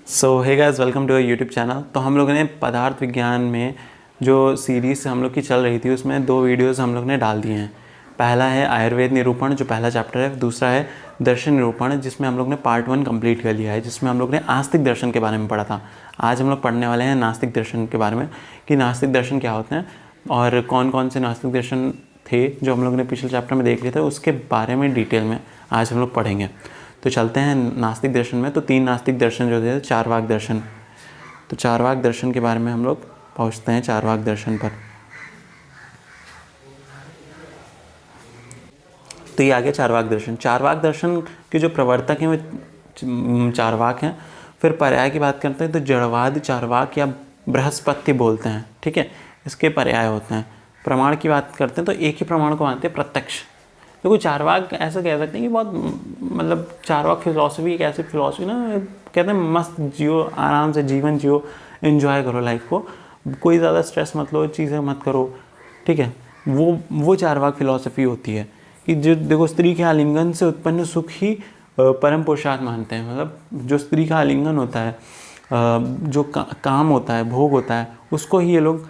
So hey guys, welcome to our YouTube channel. तो हम लोगों ने पदार्थ विज्ञान में जो सीरीज़ हम लोग की चल रही थी उसमें 2 वीडियोस हम लोग ने डाल दिए हैं। पहला है आयुर्वेद निरूपण, जो पहला चैप्टर है। दूसरा है दर्शन निरूपण, जिसमें हम लोग ने पार्ट 1 कंप्लीट कर लिया है, जिसमें हम लोग ने आस्तिक दर्शन के बारे में पढ़ा था। आज हम लोग पढ़ने वाले हैं नास्तिक दर्शन के बारे में, कि नास्तिक दर्शन क्या होते हैं और कौन कौन से नास्तिक दर्शन थे जो हम लोग ने पिछले चैप्टर में देख लिए थे, उसके बारे में डिटेल में आज हम लोग पढ़ेंगे। तो चलते हैं नास्तिक दर्शन में। तो 3 नास्तिक दर्शन जो थे, चारवाक दर्शन। तो चारवाक दर्शन के बारे में हम लोग पहुँचते हैं चारवाक दर्शन पर। तो ये आ गया चारवाक दर्शन। चारवाक दर्शन के जो प्रवर्तक हैं वो चारवाक हैं। फिर पर्याय की बात करते हैं तो जड़वाद चारवाक या बृहस्पति बोलते हैं, ठीक है। इसके पर्याय होते हैं। प्रमाण की बात करते हैं तो एक ही प्रमाण को मानते हैं, प्रत्यक्ष। देखो चारवाक ऐसा कह सकते हैं कि बहुत मतलब चारवाक फिलॉसफी एक ऐसी फिलॉसफी ना, कहते हैं मस्त जियो, आराम से जीवन जियो, एंजॉय करो लाइफ को, कोई ज़्यादा स्ट्रेस मत लो, चीज़ें मत करो, ठीक है। वो चारवाक फिलॉसफी होती है कि जो देखो स्त्री के आलिंगन से उत्पन्न सुख ही परम पुरुषार्थ मानते हैं। मतलब जो स्त्री का आलिंगन होता है, जो काम होता है, भोग होता है, उसको ही ये लोग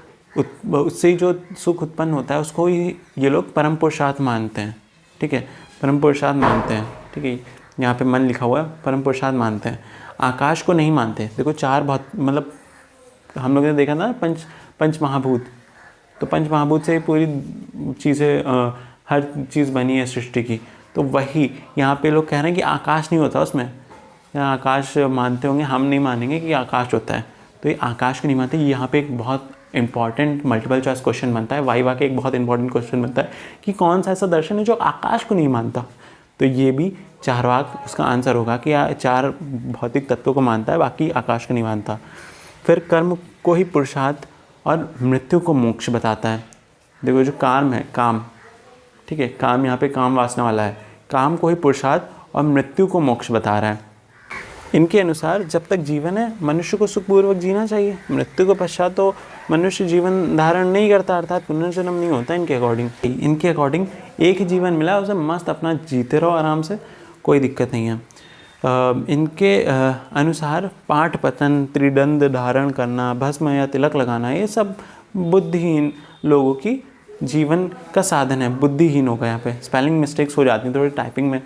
उससे जो सुख उत्पन्न होता है उसको ही ये लोग परम पुरुषार्थ मानते हैं, ठीक है। परम पुरुषार्थ मानते हैं, ठीक है। यहाँ पे मन लिखा हुआ है, परम पुरुषार्थ मानते हैं। आकाश को नहीं मानते। देखो चार बहुत मतलब हम लोगों ने देखा ना पंच महाभूत। तो पंच महाभूत से पूरी चीज़ें हर चीज़ बनी है सृष्टि की। तो वही यहाँ पे लोग कह रहे हैं कि आकाश नहीं होता उसमें। यहाँ आकाश मानते होंगे, हम नहीं मानेंगे कि आकाश होता है। तो ये आकाश को नहीं मानते। यहाँ पे एक बहुत इंपॉर्टेंट मल्टीपल चॉइस क्वेश्चन बनता है, वाइवा के एक बहुत इंपॉर्टेंट क्वेश्चन बनता है कि कौन सा ऐसा दर्शन है जो आकाश को नहीं मानता। तो ये भी चारवाक उसका आंसर होगा कि 4 भौतिक तत्वों को मानता है, बाकी आकाश को नहीं मानता। फिर कर्म को ही पुरुषार्थ और मृत्यु को मोक्ष बताता है। देखो जो काम है, काम, ठीक है, काम यहाँ पे काम वासना वाला है, काम को ही पुरुषार्थ और मृत्यु को मोक्ष बता रहा है। इनके अनुसार जब तक जीवन है मनुष्य को सुखपूर्वक जीना चाहिए। मृत्यु के पश्चात तो मनुष्य जीवन धारण नहीं करता, अर्थात पुनर्जन्म नहीं होता इनके अकॉर्डिंग एक ही जीवन मिला है, उसे मस्त अपना जीते रहो आराम से, कोई दिक्कत नहीं है। इनके अनुसार पाठ पतन, त्रिदंड धारण करना, भस्म या तिलक लगाना, ये सब बुद्धिहीन लोगों की जीवन का साधन है। बुद्धिहीन होगा, यहाँ पे स्पेलिंग मिस्टेक्स हो जाती हैं थोड़ी टाइपिंग में,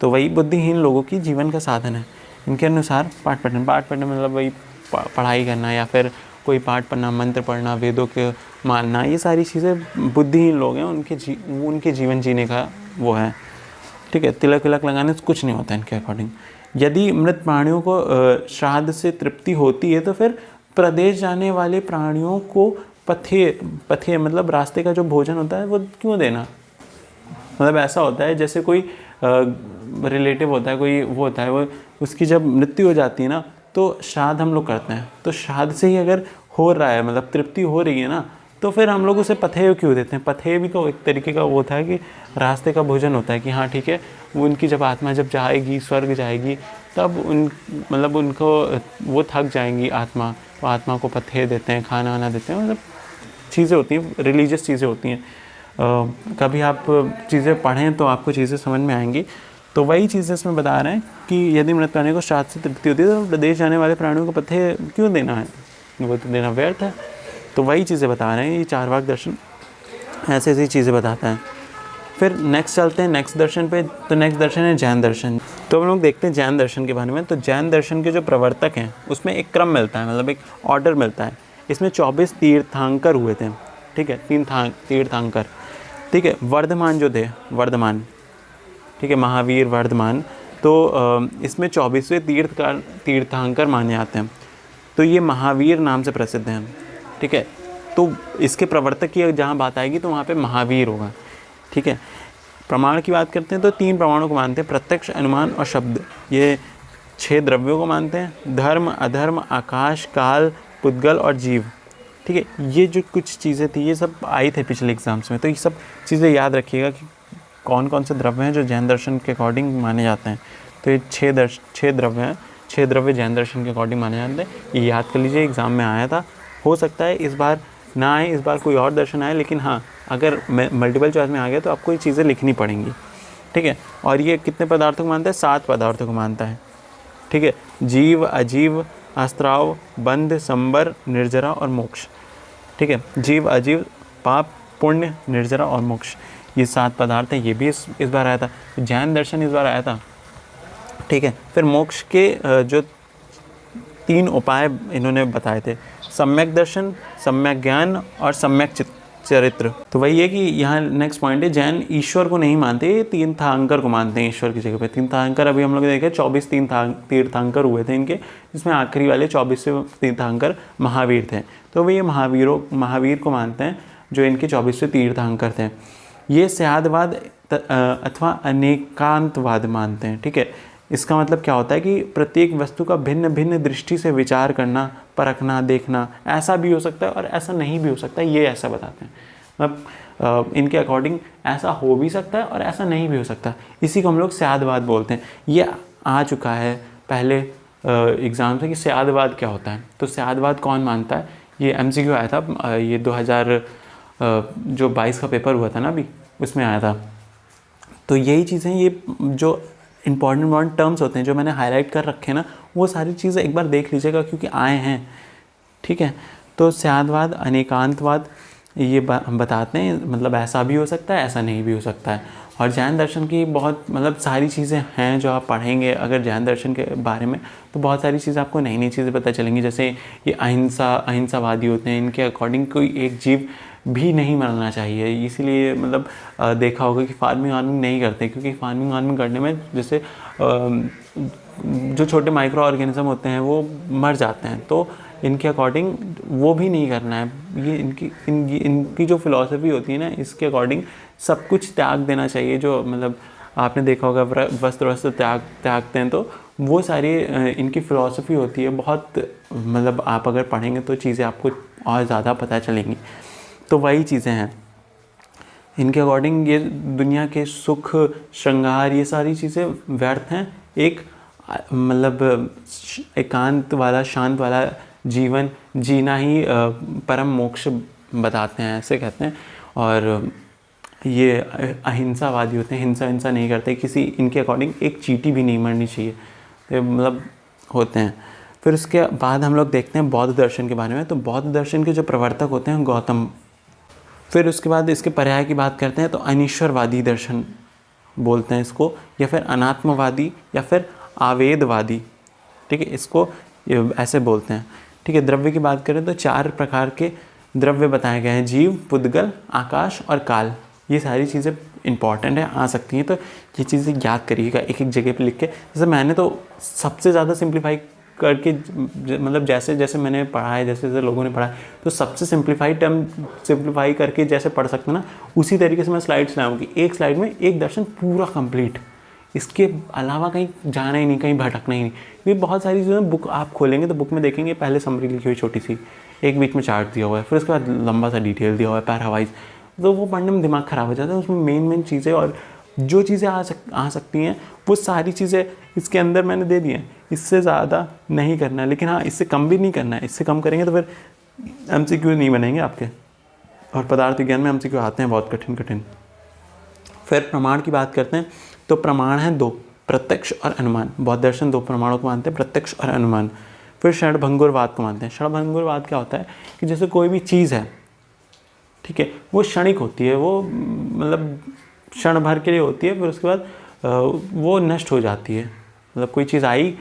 तो वही बुद्धिहीन लोगों की जीवन का साधन है। इनके अनुसार पाठ पठन मतलब वही पढ़ाई करना या फिर कोई पाठ पढ़ना, मंत्र पढ़ना, वेदों के मानना, ये सारी चीज़ें बुद्धिहीन लोग हैं, उनके जीवन जीने का वो है, ठीक है। तिलक विलक लगाने से कुछ नहीं होता इनके अकॉर्डिंग। यदि मृत प्राणियों को श्राद्ध से तृप्ति होती है तो फिर प्रदेश जाने वाले प्राणियों को पथे मतलब रास्ते का जो भोजन होता है वो क्यों देना। मतलब ऐसा होता है जैसे कोई रिलेटिव होता है, कोई वो होता है, वो उसकी जब मृत्यु हो जाती है ना, तो श्राद्ध हम लोग करते हैं। तो श्राद्ध से ही अगर हो रहा है, मतलब तृप्ति हो रही है ना, तो फिर हम लोग उसे पथेय क्यों देते हैं। पथेय भी तो एक तरीके का वो होता है कि रास्ते का भोजन होता है कि हाँ ठीक है, वो उनकी जब आत्मा जब जाएगी, स्वर्ग जाएगी, तब मतलब उनको वो थक जाएंगी आत्मा, वो आत्मा को पथेय देते हैं, खाना वाना देते हैं। मतलब चीज़ें होती हैं, रिलीजियस चीज़ें होती हैं। कभी आप चीज़ें पढ़ें तो आपको चीज़ें समझ में आएंगी। तो वही चीज़ें इसमें बता रहे हैं कि यदि मृत प्राणी को श्राद्ध से तृप्ति होती है तो प्रदेश जाने वाले प्राणियों को पथेय क्यों देना है, वो तो देना व्यर्थ है। तो वही चीज़ें बता रहे हैं ये चारवाक दर्शन, ऐसी ऐसी चीज़ें बताता है। फिर नेक्स्ट चलते हैं नेक्स्ट दर्शन पे। तो नेक्स्ट दर्शन है जैन दर्शन। तो हम लोग देखते हैं जैन दर्शन के बारे में। तो जैन दर्शन के जो प्रवर्तक हैं उसमें एक क्रम मिलता है, मतलब एक ऑर्डर मिलता है। इसमें 24 तीर्थंकर हुए थे, ठीक है, 3 तीर्थंकर, ठीक है। वर्धमान जो थे, वर्धमान, ठीक है, महावीर वर्धमान, तो इसमें 24वें तीर्थंकर माने जाते हैं। तो ये महावीर नाम से प्रसिद्ध हैं, ठीक है। तो इसके प्रवर्तक की जहाँ बात आएगी तो वहाँ पे महावीर होगा, ठीक है। प्रमाण की बात करते हैं तो 3 प्रमाणों को मानते हैं, प्रत्यक्ष, अनुमान और शब्द। ये 6 द्रव्यों को मानते हैं, धर्म, अधर्म, आकाश, काल, पुद्गल और जीव, ठीक है। ये जो कुछ चीज़ें थी ये सब आई थे पिछले एग्जाम्स में, तो ये सब चीज़ें याद रखिएगा कि कौन कौन से द्रव्य हैं जो जैन दर्शन के अकॉर्डिंग माने जाते हैं। तो ये 6 द्रव्य हैं, 6 द्रव्य जैन दर्शन के अकॉर्डिंग माने जाते हैं। ये याद कर लीजिए, एग्ज़ाम में आया था। हो सकता है इस बार ना आए, इस बार कोई और दर्शन आए, लेकिन हाँ अगर मल्टीपल चॉइस में आ गया तो आपको ये चीज़ें लिखनी पड़ेंगी, ठीक है। और ये कितने पदार्थों को मानता है? 7 पदार्थों को मानता है, ठीक है। जीव, अजीव, अस्त्राव, बंध, संबर, निर्जरा और मोक्ष। ठीक है, जीव, अजीव, पाप, पुण्य, निर्जरा और मोक्ष, ये 7 पदार्थ हैं। ये भी इस बार आया था। जैन दर्शन इस बार आया था। ठीक है, फिर मोक्ष के जो 3 उपाय इन्होंने बताए थे, सम्यक दर्शन, सम्यक ज्ञान और सम्यक चरित्र। तो वही है कि यहाँ नेक्स्ट पॉइंट है, जैन ईश्वर को नहीं मानते, ये तीर्थंकर को मानते हैं ईश्वर की जगह पे। तीर्थंकर अभी हम लोग देखे 24 तीर्थंकर हुए थे इनके, जिसमें आखिरी वाले 24वें तीर्थंकर महावीर थे। तो वे ये महावीर को मानते हैं जो इनके 24वें तीर्थंकर थे। ये स्यादवाद अथवा अनेकांतवाद मानते हैं। ठीक है, इसका मतलब क्या होता है कि प्रत्येक वस्तु का भिन्न भिन्न दृष्टि से विचार करना, परखना, देखना, ऐसा भी हो सकता है और ऐसा नहीं भी हो सकता है, ये ऐसा बताते हैं। मतलब इनके अकॉर्डिंग ऐसा हो भी सकता है और ऐसा नहीं भी हो सकता, इसी को हम लोग स्यादवाद बोलते हैं। ये आ चुका है पहले एग्ज़ाम से कि स्यादवाद क्या होता है। तो स्यादवाद कौन मानता है, ये MCQ आया था, ये 2022 का पेपर हुआ था ना अभी, उसमें आया था। तो यही चीज़ें, ये जो इंपॉर्टेंट टर्म्स होते हैं जो मैंने हाईलाइट कर रखे हैं ना, वो सारी चीज़ें एक बार देख लीजिएगा क्योंकि आए हैं। ठीक है, तो स्यादवाद, अनेकांतवाद ये बताते हैं, मतलब ऐसा भी हो सकता है, ऐसा नहीं भी हो सकता है। और जैन दर्शन की बहुत मतलब सारी चीज़ें हैं जो आप पढ़ेंगे अगर जैन दर्शन के बारे में, तो बहुत सारी चीज़ें आपको नई नई चीज़ें पता चलेंगी। जैसे ये अहिंसावादी होते हैं, इनके अकॉर्डिंग कोई एक जीव भी नहीं मरना चाहिए, इसीलिए मतलब देखा होगा कि फार्मिंग नहीं करते, क्योंकि फार्मिंग करने में जैसे जो छोटे माइक्रो ऑर्गेनिज्म होते हैं वो मर जाते हैं, तो इनके अकॉर्डिंग वो भी नहीं करना है। ये इनकी जो फिलॉसफी होती है ना, इसके अकॉर्डिंग सब कुछ त्याग देना चाहिए। जो मतलब आपने देखा होगा वस्त्र त्यागते हैं, तो वो सारी इनकी फ़िलॉसफी होती है। बहुत मतलब आप अगर पढ़ेंगे तो चीज़ें आपको और ज़्यादा पता चलेंगी। तो वही चीज़ें हैं इनके अकॉर्डिंग। ये दुनिया के सुख, श्रृंगार, ये सारी चीज़ें व्यर्थ हैं। एक मतलब एकांत वाला, शांत वाला जीवन जीना ही परम मोक्ष बताते हैं, ऐसे कहते हैं। और ये अहिंसावादी होते हैं, हिंसा नहीं करते किसी, इनके अकॉर्डिंग एक चींटी भी नहीं मरनी चाहिए, तो मतलब होते हैं। फिर उसके बाद हम लोग देखते हैं बौद्ध दर्शन के बारे में। तो बौद्ध दर्शन के जो प्रवर्तक होते हैं गौतम। फिर उसके बाद इसके पर्याय की बात करते हैं तो अनीश्वरवादी दर्शन बोलते हैं इसको, या फिर अनात्मवादी, या फिर आवेदवादी। ठीक है, इसको ऐसे बोलते हैं। ठीक है, द्रव्य की बात करें तो 4 प्रकार के द्रव्य बताए गए हैं, जीव, पुद्गल, आकाश और काल। ये सारी चीज़ें इंपॉर्टेंट है, आ सकती हैं, तो ये चीज़ें याद करिएगा एक जगह पे लिख के। जैसे मैंने तो सबसे ज़्यादा सिंप्लीफाई करके, मतलब जैसे जैसे मैंने पढ़ा है, जैसे जैसे लोगों ने पढ़ा है, तो सबसे सिंप्लीफाई करके जैसे पढ़ सकते हैं ना, उसी तरीके से मैं स्लाइड्स लाऊंगी। एक स्लाइड में एक दर्शन पूरा कंप्लीट, इसके अलावा कहीं जाना ही नहीं, कहीं भटकना ही नहीं। ये बहुत सारी चीज़ें, बुक आप खोलेंगे तो बुक में देखेंगे पहले समरी लिखी हुई छोटी सी, एक बीच में चार्ट दिया हुआ है, फिर उसके बाद लंबा सा डिटेल दिया हुआ है पैरावाइज, तो वो पढ़ने में दिमाग ख़राब हो जाता है। उसमें मेन चीज़ें और जो चीज़ें आ सकती हैं वो सारी चीज़ें इसके अंदर मैंने दे दी हैं। इससे ज़्यादा नहीं करना है, लेकिन हाँ इससे कम भी नहीं करना है। इससे कम करेंगे तो फिर MCQ नहीं बनेंगे आपके, और पदार्थ विज्ञान में MCQ आते हैं बहुत कठिन। फिर प्रमाण की बात करते हैं तो प्रमाण हैं 2, प्रत्यक्ष और अनुमान। बौद्ध दर्शन 2 प्रमाणों को मानते हैं, प्रत्यक्ष और अनुमान। फिर क्षणभंगुरवाद को मानते हैं। क्षणभंगुरवाद क्या होता है कि जैसे कोई भी चीज़ है, ठीक है, वो क्षणिक होती है, वो मतलब क्षण भर के लिए होती है, फिर उसके बाद वो नष्ट हो जाती है। मतलब कोई चीज़ आई,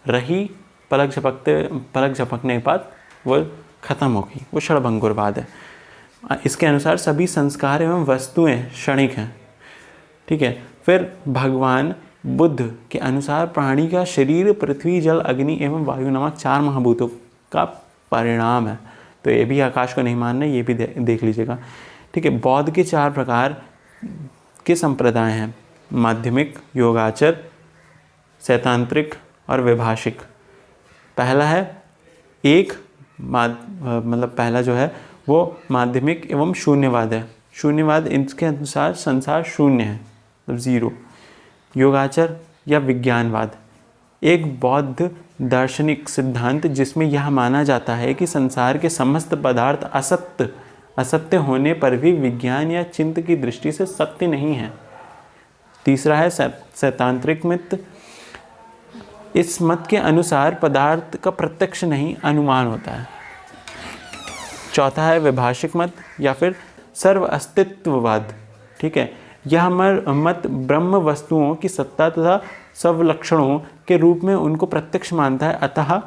रही, पलक झपकने के बाद वो ख़त्म होगी, वो क्षणभंगुरवाद है। इसके अनुसार सभी संस्कार एवं वस्तुएं क्षणिक हैं। ठीक है, फिर भगवान बुद्ध के अनुसार प्राणी का शरीर पृथ्वी, जल, अग्नि एवं वायु नामक 4 महाभूतों का परिणाम है। तो ये भी आकाश को नहीं मानना, ये भी देख लीजिएगा। ठीक है, बौद्ध के 4 प्रकार के संप्रदाय हैं, माध्यमिक, योगाचर, सैद्धांतिक और वैभाषिक। पहला है मतलब पहला जो है वो माध्यमिक एवं शून्यवाद है। शून्यवाद, इसके अनुसार संसार शून्य है, मतलब 0। योगाचर या विज्ञानवाद, एक बौद्ध दार्शनिक सिद्धांत जिसमें यह माना जाता है कि संसार के समस्त पदार्थ असत्य होने पर भी विज्ञान या चिंतन की दृष्टि से सत्य नहीं है। तीसरा है सैद्धांतिक मत, इस मत के अनुसार पदार्थ का प्रत्यक्ष नहीं अनुमान होता है। चौथा है वैभाषिक मत या फिर सर्व अस्तित्ववाद। ठीक है, यह मत ब्रह्म वस्तुओं की सत्ता तथा स्वलक्षणों के रूप में उनको प्रत्यक्ष मानता है, अतः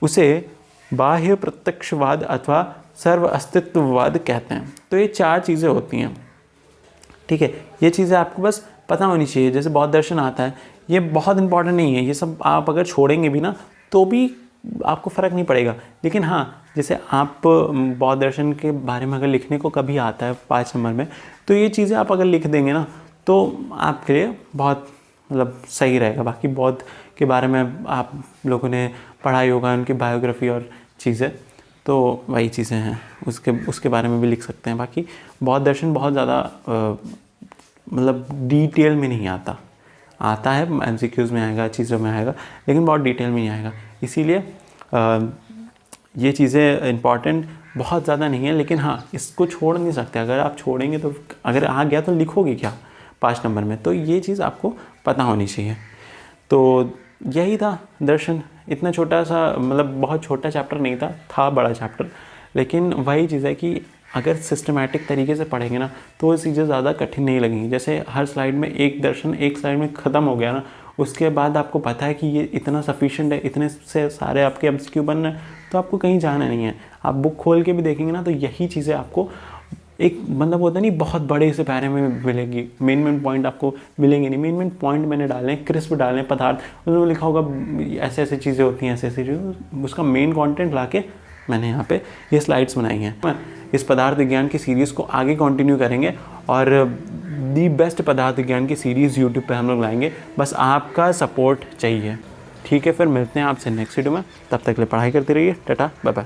उसे बाह्य प्रत्यक्षवाद अथवा सर्व अस्तित्ववाद कहते हैं। तो ये 4 चीज़ें होती हैं। ठीक है, ये चीज़ें आपको बस पता होनी चाहिए। जैसे बौद्ध दर्शन आता है, ये बहुत इंपॉर्टेंट नहीं है, ये सब आप अगर छोड़ेंगे भी ना तो भी आपको फ़र्क नहीं पड़ेगा। लेकिन हाँ, जैसे आप बौद्ध दर्शन के बारे में अगर लिखने को कभी आता है 5 नंबर में, तो ये चीज़ें आप अगर लिख देंगे ना तो आपके लिए बहुत मतलब सही रहेगा। बाकी बौद्ध के बारे में आप लोगों ने पढ़ाई होगा, उनकी बायोग्राफी और चीज़ें, तो वही चीज़ें हैं, उसके बारे में भी लिख सकते हैं। बाकी बौद्ध दर्शन बहुत ज़्यादा मतलब डिटेल में नहीं आता है, MCQs में आएगा, चीज़ों में आएगा, लेकिन बहुत डिटेल में नहीं आएगा। इसीलिए ये चीज़ें इम्पॉर्टेंट बहुत ज़्यादा नहीं है। लेकिन हाँ, इसको छोड़ नहीं सकते। अगर आप छोड़ेंगे तो अगर आ गया तो लिखोगे क्या 5 नंबर में, तो ये चीज़ आपको पता होनी चाहिए। तो यही था दर्शन, इतना छोटा सा, मतलब बहुत छोटा चैप्टर नहीं था बड़ा चैप्टर, लेकिन वही चीज़ है कि अगर सिस्टमैटिक तरीके से पढ़ेंगे ना तो वो चीज़ें ज़्यादा कठिन नहीं लगेंगी। जैसे हर स्लाइड में एक दर्शन एक स्लाइड में ख़त्म हो गया ना, उसके बाद आपको पता है कि ये इतना सफिशिएंट है, इतने से सारे आपके MCQ बन रहे हैं, तो आपको कहीं जाना नहीं है। आप बुक खोल के भी देखेंगे ना तो यही चीज़ें आपको एक मतलब होता नहीं बहुत बड़े से पैरे में मिलेगी। मेन पॉइंट आपको मिलेंगे नहीं। मेन पॉइंट मैंने डाले हैं, क्रिस्प डाले हैं, पदार्थ, उन्होंने लिखा होगा ऐसे ऐसे चीज़ें होती हैं, ऐसे ऐसे चीज़ें, उसका मेन कंटेंट लाके मैंने यहाँ पे ये स्लाइड्स बनाई हैं। इस पदार्थ विज्ञान की सीरीज़ को आगे कंटिन्यू करेंगे और दी बेस्ट पदार्थ विज्ञान की सीरीज़ यूट्यूब पे हम लोग लाएंगे। बस आपका सपोर्ट चाहिए। ठीक है, फिर मिलते हैं आपसे नेक्स्ट वीडियो में। तब तक के लिए पढ़ाई करते रहिए। Tata, bye bye.